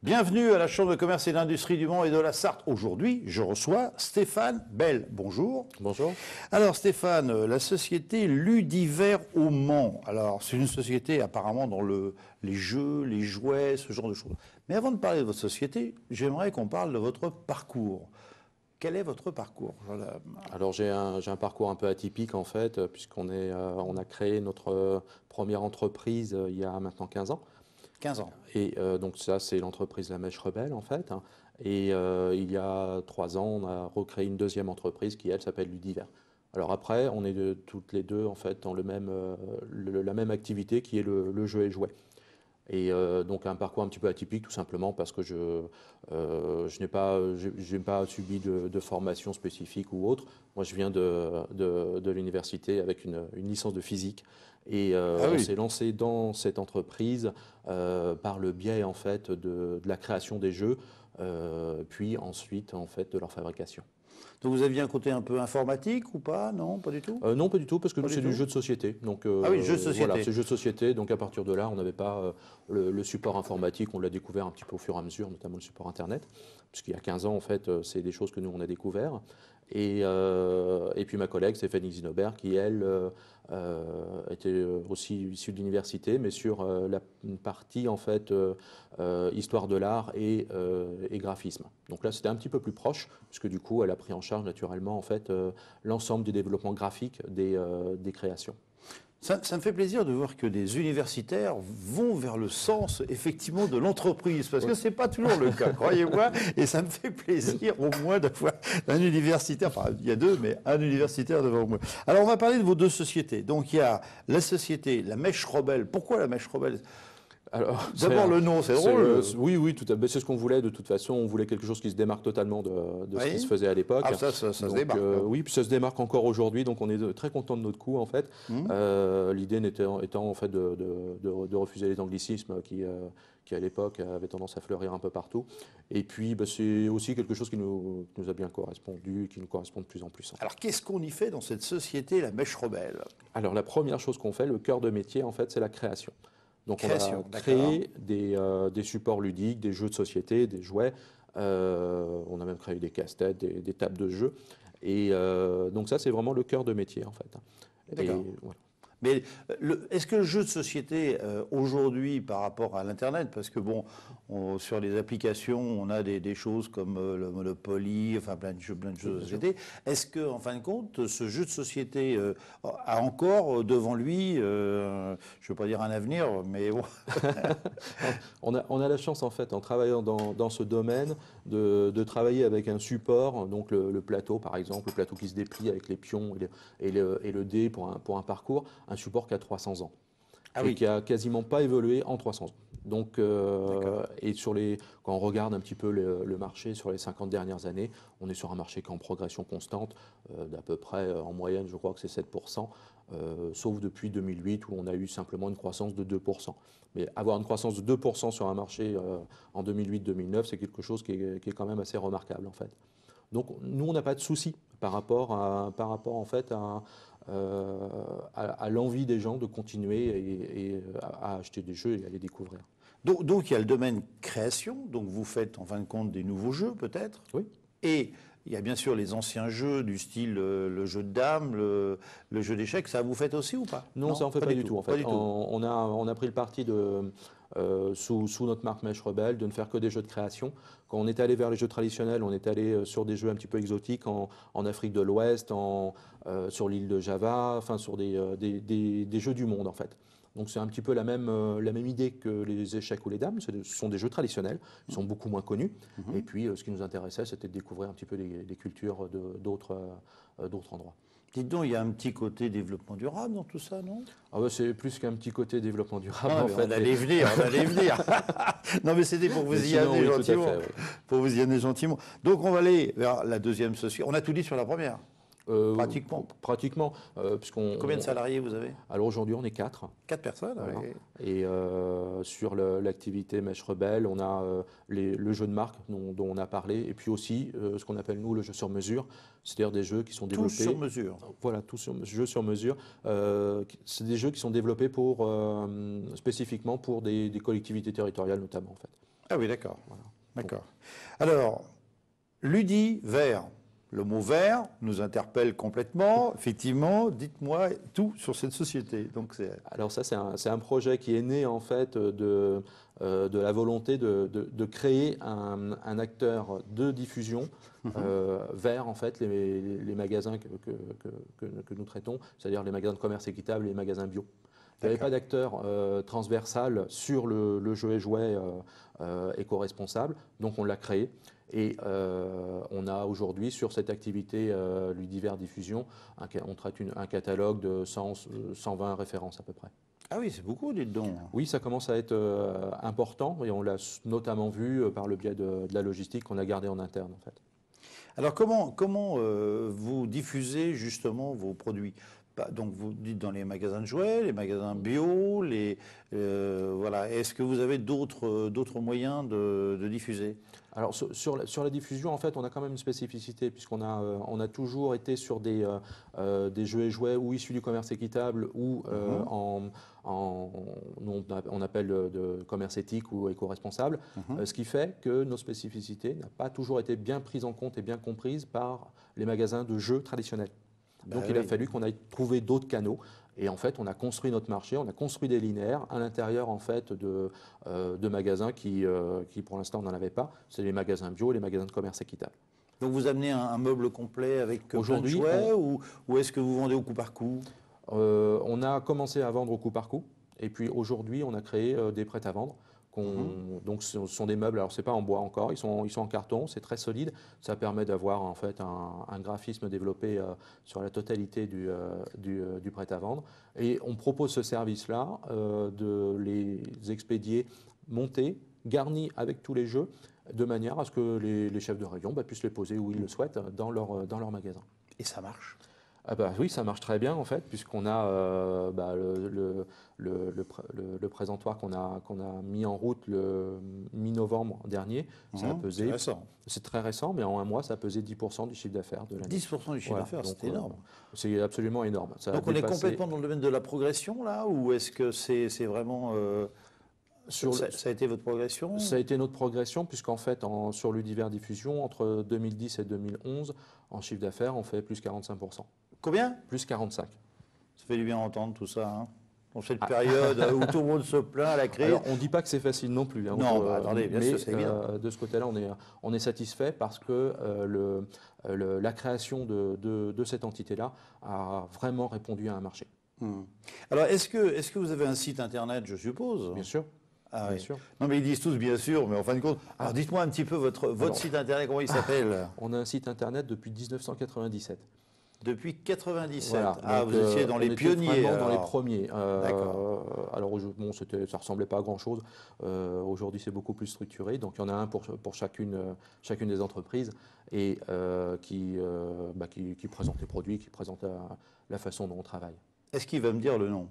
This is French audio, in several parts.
Bienvenue à la Chambre de commerce et d'industrie du Mans et de la Sarthe. Aujourd'hui, je reçois Stéphane Bell. Bonjour. Bonjour. Alors Stéphane, la société Ludiver au Mans. Alors c'est une société apparemment dans les jeux, les jouets, ce genre de choses. Mais avant de parler de votre société, j'aimerais qu'on parle de votre parcours. Quel est votre parcours? Voilà. Alors j'ai un parcours un peu atypique en fait, puisqu'on on a créé notre première entreprise il y a maintenant 15 ans. 15 ans. Et donc ça, c'est l'entreprise La Mèche Rebelle en fait. Et il y a 3 ans, on a recréé une deuxième entreprise qui, elle, s'appelle Ludiver. Alors après, on est toutes les deux en fait dans la même activité qui est le jeu et jouet. Et donc un parcours un petit peu atypique tout simplement parce que je n'ai pas subi de formation spécifique ou autre. Moi je viens de l'université avec une licence de physique et on s'est lancé dans cette entreprise par le biais en fait de la création des jeux puis ensuite en fait de leur fabrication. Donc vous aviez un côté un peu informatique ou pas? Non, pas du tout? Non, pas du tout, parce que Pas nous, du c'est tout. du jeu de société. Donc, Ah oui, jeu de société. Voilà, c'est jeu de société. Donc, à partir de là, on n'avait pas le support informatique. On l'a découvert un petit peu au fur et à mesure, notamment le support Internet. Puisqu'il y a 15 ans, en fait, c'est des choses que nous, on a découvert. Et puis, ma collègue, Stéphanie Zinobert, qui, elle, était aussi issue de l'université, mais sur une partie, en fait, histoire de l'art et graphisme. Donc là, c'était un petit peu plus proche, puisque du coup, elle a pris en charge, naturellement, en fait, l'ensemble du développement graphique des créations. Ça me fait plaisir de voir que des universitaires vont vers le sens, effectivement, de l'entreprise, parce que ce n'est pas toujours le cas, croyez-moi, et ça me fait plaisir au moins d'avoir un universitaire, enfin, il y a deux, mais un universitaire devant moi. Alors, on va parler de vos deux sociétés. Donc, il y a la société La Mèche Rebelle. Pourquoi La Mèche Rebelle? D'abord le nom, c'est drôle. Oui, tout à fait. C'est ce qu'on voulait de toute façon. On voulait quelque chose qui se démarque totalement de ce qui se faisait à l'époque. Ah, ça se démarque. Oui, puis ça se démarque encore aujourd'hui. Donc on est très content de notre coup en fait. L'idée étant en fait de refuser les anglicismes qui à l'époque avaient tendance à fleurir un peu partout. Et puis c'est aussi quelque chose qui nous a bien correspondu, qui nous correspond de plus en plus. Alors qu'est-ce qu'on y fait dans cette société La Mèche Rebelle? Alors la première chose qu'on fait, le cœur de métier en fait, c'est la création. Donc création, on a créé des supports ludiques, des jeux de société, des jouets. On a même créé des casse-têtes, des tables de jeu. Et donc ça, c'est vraiment le cœur de métier en fait. D'accord. Voilà. Mais est-ce que le jeu de société aujourd'hui par rapport à l'Internet, parce que bon, sur les applications, on a des choses comme le Monopoly, enfin plein de jeux de société. Est-ce que, en fin de compte, ce jeu de société a encore devant lui, je ne veux pas dire un avenir, mais bon. on a la chance en fait, en travaillant dans ce domaine, de travailler avec un support, donc le plateau par exemple, le plateau qui se déplie avec les pions et le dé pour un parcours. Un support qui a 300 ans et qui a quasiment pas évolué en 300 ans. Donc, et quand on regarde un petit peu le marché sur les 50 dernières années, on est sur un marché qui est en progression constante, d'à peu près en moyenne, je crois que c'est 7%, sauf depuis 2008 où on a eu simplement une croissance de 2%. Mais avoir une croissance de 2% sur un marché en 2008-2009, c'est quelque chose qui est quand même assez remarquable en fait. Donc nous, on n'a pas de souci par rapport en fait à l'envie des gens de continuer et à acheter des jeux et à les découvrir. Donc il y a le domaine création, donc vous faites en fin de compte des nouveaux jeux peut-être. Oui. Et il y a bien sûr les anciens jeux du style le jeu de dames, le jeu d'échecs, ça vous faites aussi ou pas? Non, ça on fait pas du tout en fait. On a pris le parti sous notre marque Mèche Rebelle de ne faire que des jeux de création. Quand on est allé vers les jeux traditionnels, on est allé sur des jeux un petit peu exotiques en Afrique de l'Ouest, sur l'île de Java, enfin sur des jeux du monde en fait. Donc c'est un petit peu la même idée que les échecs ou les dames. Ce sont des jeux traditionnels, ils sont beaucoup moins connus. Et puis ce qui nous intéressait, c'était de découvrir un petit peu les cultures d'autres endroits. Dites donc, il y a un petit côté développement durable dans tout ça, non? Ah bah c'est plus qu'un petit côté développement durable. En fait, on allait venir. Non, mais c'était pour vous y amener gentiment. Fait, oui. Pour vous y amener gentiment. Donc on va aller vers la deuxième société. On a tout dit sur la première. Pratiquement. Pratiquement. Combien de salariés vous avez? Alors aujourd'hui, on est 4. 4 personnes, voilà. Oui. Et sur l'activité Mèche Rebelle, on a le jeu de marque dont on a parlé, et puis aussi ce qu'on appelle nous le jeu sur mesure, c'est-à-dire des jeux qui sont développés. Tout sur mesure. Voilà, jeux sur mesure. C'est des jeux qui sont développés spécifiquement pour des collectivités territoriales notamment en fait. Ah oui, d'accord. Voilà. D'accord. Alors, Ludivert, le mot vert nous interpelle complètement. Effectivement, dites-moi tout sur cette société. Donc, Alors ça, c'est un projet qui est né en fait de la volonté de créer un acteur de diffusion vers en fait les magasins que nous traitons, c'est-à-dire les magasins de commerce équitable et les magasins bio. Il n'y avait pas d'acteur transversal sur le jeu et jouet éco-responsable, donc on l'a créé. Et on a aujourd'hui sur cette activité Ludivert Diffusion, on traite un catalogue de 120 références à peu près. ah oui, c'est beaucoup, dites donc. Oui, ça commence à être important et on l'a notamment vu par le biais de la logistique qu'on a gardée en interne en fait. Alors, comment vous diffusez justement vos produits? Donc, vous dites dans les magasins de jouets, les magasins bio, voilà. Est-ce que vous avez d'autres moyens de diffuser? Alors sur la diffusion, en fait, on a quand même une spécificité puisqu'on a, on a toujours été sur des jeux et jouets ou issus du commerce équitable ou on appelle de commerce éthique ou éco-responsable, ce qui fait que nos spécificités n'ont pas toujours été bien prises en compte et bien comprises par les magasins de jeux traditionnels. Donc il a fallu qu'on aille trouver d'autres canaux. Et en fait, on a construit notre marché, on a construit des linéaires à l'intérieur en fait de magasins qui pour l'instant n'en avaient pas. C'est les magasins bio et les magasins de commerce équitable. Donc vous amenez un meuble complet avec plein de jouets ou est-ce que vous vendez au coup par coup? On a commencé à vendre au coup par coup. Et puis aujourd'hui, on a créé des prêts à vendre. Donc ce sont des meubles, alors c'est pas en bois encore, ils sont en carton, c'est très solide. Ça permet d'avoir en fait un graphisme développé sur la totalité du prêt à vendre. Et on propose ce service-là de les expédier montés, garnis avec tous les jeux, de manière à ce que les chefs de rayon puissent les poser où ils le souhaitent dans leur magasin. Et ça marche? Ah bah oui, ça marche très bien en fait, puisqu'on a le présentoir qu'on a mis en route le mi-novembre dernier. Ça a pesé. C'est récent. C'est très récent, mais en un mois, ça a pesé 10% du chiffre d'affaires de l'année. 10% du chiffre d'affaires, c'est énorme. C'est absolument énorme. Ça donc on est complètement dans le domaine de la progression là, ou est-ce que c'est vraiment ça a été votre progression? Ça a été notre progression, puisqu'en fait, sur Ludivert Diffusion, entre 2010 et 2011, en chiffre d'affaires, on fait plus 45%. Combien? Plus 45. Ça fait du bien entendre tout ça, hein, dans cette période où tout le monde se plaint à la crise. Alors, on ne dit pas que c'est facile non plus. Hein, non, attendez, bien sûr, c'est bien. De ce côté-là, on est satisfait parce que la création de cette entité-là a vraiment répondu à un marché. Alors, est-ce que vous avez un site internet, je suppose? Bien sûr. Ah, bien oui. sûr. Non, mais ils disent tous bien sûr, mais en fin de compte. Alors, dites-moi un petit peu votre site internet, comment il s'appelle? On a un site internet depuis 1997. Depuis 97. Voilà. Ah, donc, vous étiez dans les pionniers. Vraiment dans les premiers. D'accord. Bon, ça ressemblait pas à grand-chose. Aujourd'hui, c'est beaucoup plus structuré. Donc, il y en a un pour chacune des entreprises et qui présente les produits, qui présente la façon dont on travaille. Est-ce qu'il va me dire le nom?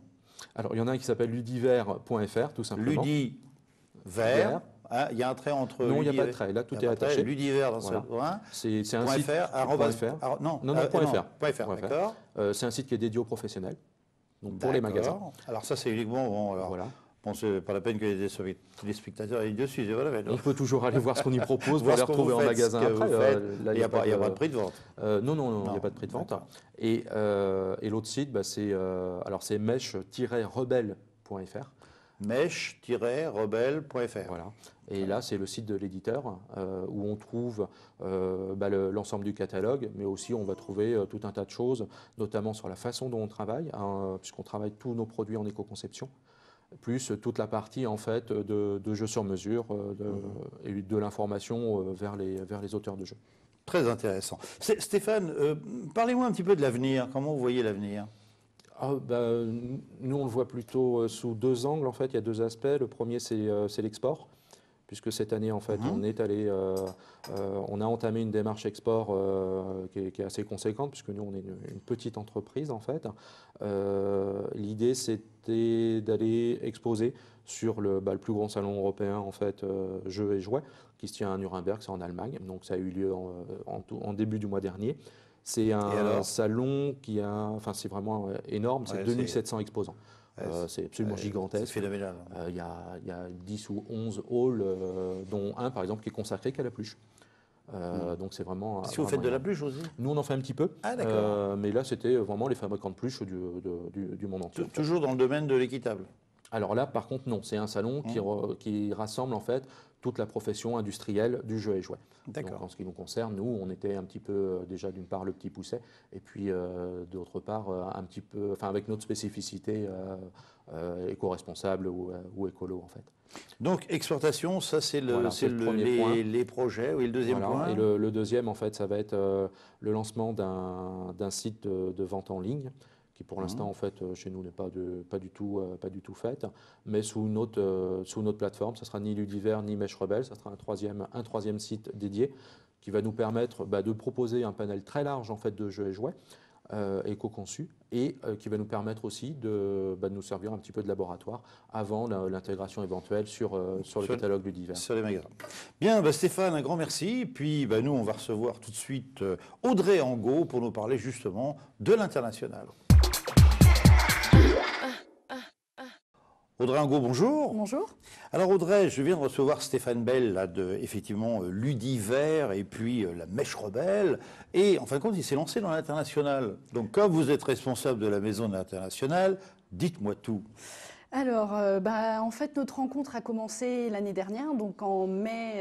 Alors, il y en a un qui s'appelle ludiver.fr, tout simplement. Ludivert. Ah, il y a un trait entre. Non, il n'y a pas de trait. Là, tout est attaché. Ludivert dans ce point. C'est un site. .fr. Non, .fr. D'accord. C'est un site qui est dédié aux professionnels, donc pour les magasins. Alors ça, c'est uniquement. Bon, alors, voilà. Bon, c'est pas la peine que les spectateurs aillent dessus. Voilà, on peut toujours aller voir ce qu'on y propose pour les retrouver en magasin après. Il n'y a pas de prix de vente. Non, il n'y a pas de prix de vente. Et l'autre site, c'est mèche-rebelle.fr. mèche-rebelle.fr. Voilà. Et là, c'est le site de l'éditeur où on trouve l'ensemble du catalogue, mais aussi on va trouver tout un tas de choses, notamment sur la façon dont on travaille, puisqu'on travaille tous nos produits en éco-conception, plus toute la partie en fait de jeux sur mesure et de l'information vers les auteurs de jeux. Très intéressant. Stéphane, parlez-moi un petit peu de l'avenir. Comment vous voyez l'avenir? Nous, on le voit plutôt sous deux angles. En fait, il y a deux aspects. Le premier, c'est l'export, puisque cette année, en fait, on a entamé une démarche export qui est assez conséquente, puisque nous, on est une petite entreprise, en fait. L'idée, c'était d'aller exposer sur le plus grand salon européen, en fait, jeux et jouets, qui se tient à Nuremberg, c'est en Allemagne. Donc, ça a eu lieu en début du mois dernier. C'est un salon c'est vraiment énorme, c'est 2700 exposants. C'est absolument gigantesque. C'est phénoménal. Il y a 10 ou 11 halls, dont un par exemple qui est consacré qu'à la pluche. Donc c'est vraiment. Est-ce que vous faites de la pluche aussi? Nous on en fait un petit peu. Ah d'accord. Mais là c'était vraiment les fabricants de pluches du monde entier. Toujours dans le domaine de l'équitable? Alors là par contre non, c'est un salon qui rassemble en fait toute la profession industrielle du jeu et jouet. D'accord. Donc, en ce qui nous concerne, nous, on était un petit peu, déjà d'une part, le petit pousset, et puis d'autre part, un petit peu, enfin, avec notre spécificité éco-responsable ou écolo, en fait. Donc, exportation, ça, c'est Voilà, les projets. Oui, le deuxième point. Et le deuxième, en fait, ça va être le lancement d'un site de vente en ligne, qui pour l'instant en fait chez nous n'est pas du tout faite, mais sous une autre plateforme. Ça sera ni Ludiver ni Mèche Rebelle, ça sera un troisième site dédié qui va nous permettre de proposer un panel très large en fait de jeux et jouets éco-conçus et qui va nous permettre aussi de nous servir un petit peu de laboratoire avant l'intégration éventuelle sur le catalogue Ludiver. Sur les magasins. Bien, Stéphane, un grand merci. Puis nous, on va recevoir tout de suite Audrey Angot pour nous parler justement de l'international. Audrey Angot, bonjour. Bonjour. Alors Audrey, je viens de recevoir Stéphane Bell là, de effectivement Ludiver et puis la Mèche Rebelle. Et en fin de compte, il s'est lancé dans l'international. Donc comme vous êtes responsable de la maison de l'international, dites-moi tout. Alors, en fait, notre rencontre a commencé l'année dernière, donc en mai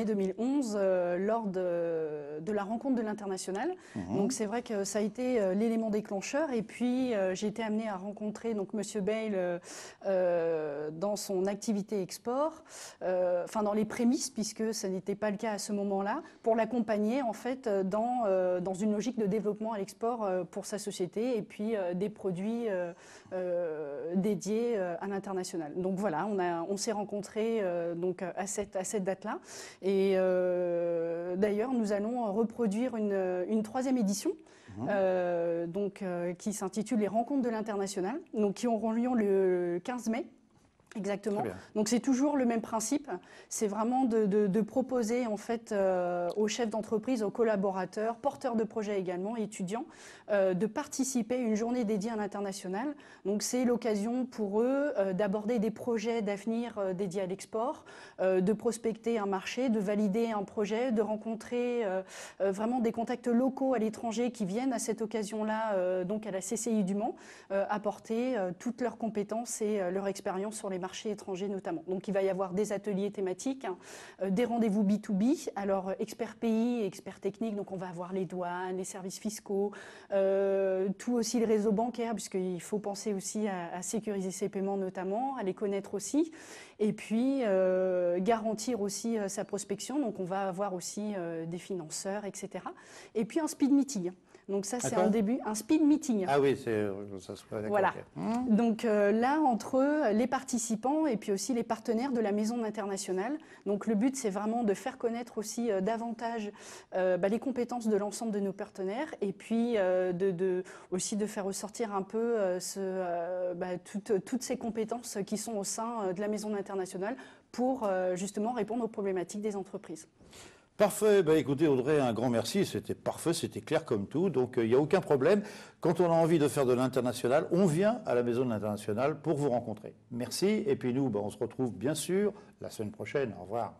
2011, lors de la rencontre de l'international. Donc, c'est vrai que ça a été l'élément déclencheur. Et puis, j'ai été amenée à rencontrer donc Monsieur Bale dans son activité export, enfin dans les prémices, puisque ça n'était pas le cas à ce moment-là, pour l'accompagner en fait dans une logique de développement à l'export pour sa société et puis des produits dédiés à l'international. Donc voilà, on s'est rencontrés donc à cette date-là. Et d'ailleurs, nous allons reproduire une troisième édition. Qui s'intitule Les Rencontres de l'international, donc qui auront lieu le 15 mai. Exactement. Donc c'est toujours le même principe. C'est vraiment de proposer en fait aux chefs d'entreprise, aux collaborateurs, porteurs de projets également, étudiants, de participer à une journée dédiée à l'international. Donc c'est l'occasion pour eux d'aborder des projets d'avenir dédiés à l'export, de prospecter un marché, de valider un projet, de rencontrer vraiment des contacts locaux à l'étranger qui viennent à cette occasion-là, donc à la CCI du Mans, apporter toutes leurs compétences et leur expérience sur les marchés étrangers notamment. Donc il va y avoir des ateliers thématiques, des rendez-vous B2B, alors experts pays, experts techniques, donc on va avoir les douanes, les services fiscaux, tout aussi le réseau bancaire, puisqu'il faut penser aussi à sécuriser ses paiements notamment, à les connaître aussi, et puis garantir aussi sa prospection, donc on va avoir aussi des financeurs, etc. Et puis un speed meeting. Donc ça, c'est en début, un speed meeting. Ah oui, ça se passe. Voilà. Okay. Donc là, entre les participants et puis aussi les partenaires de la maison internationale. Donc le but, c'est vraiment de faire connaître aussi davantage les compétences de l'ensemble de nos partenaires et puis aussi de faire ressortir un peu toutes ces compétences qui sont au sein de la maison internationale pour justement répondre aux problématiques des entreprises. Parfait. Écoutez, Audrey, un grand merci. C'était parfait, c'était clair comme tout. Donc, il n'y a aucun problème. Quand on a envie de faire de l'international, on vient à la Maison de l'International pour vous rencontrer. Merci. Et puis nous, on se retrouve bien sûr la semaine prochaine. Au revoir.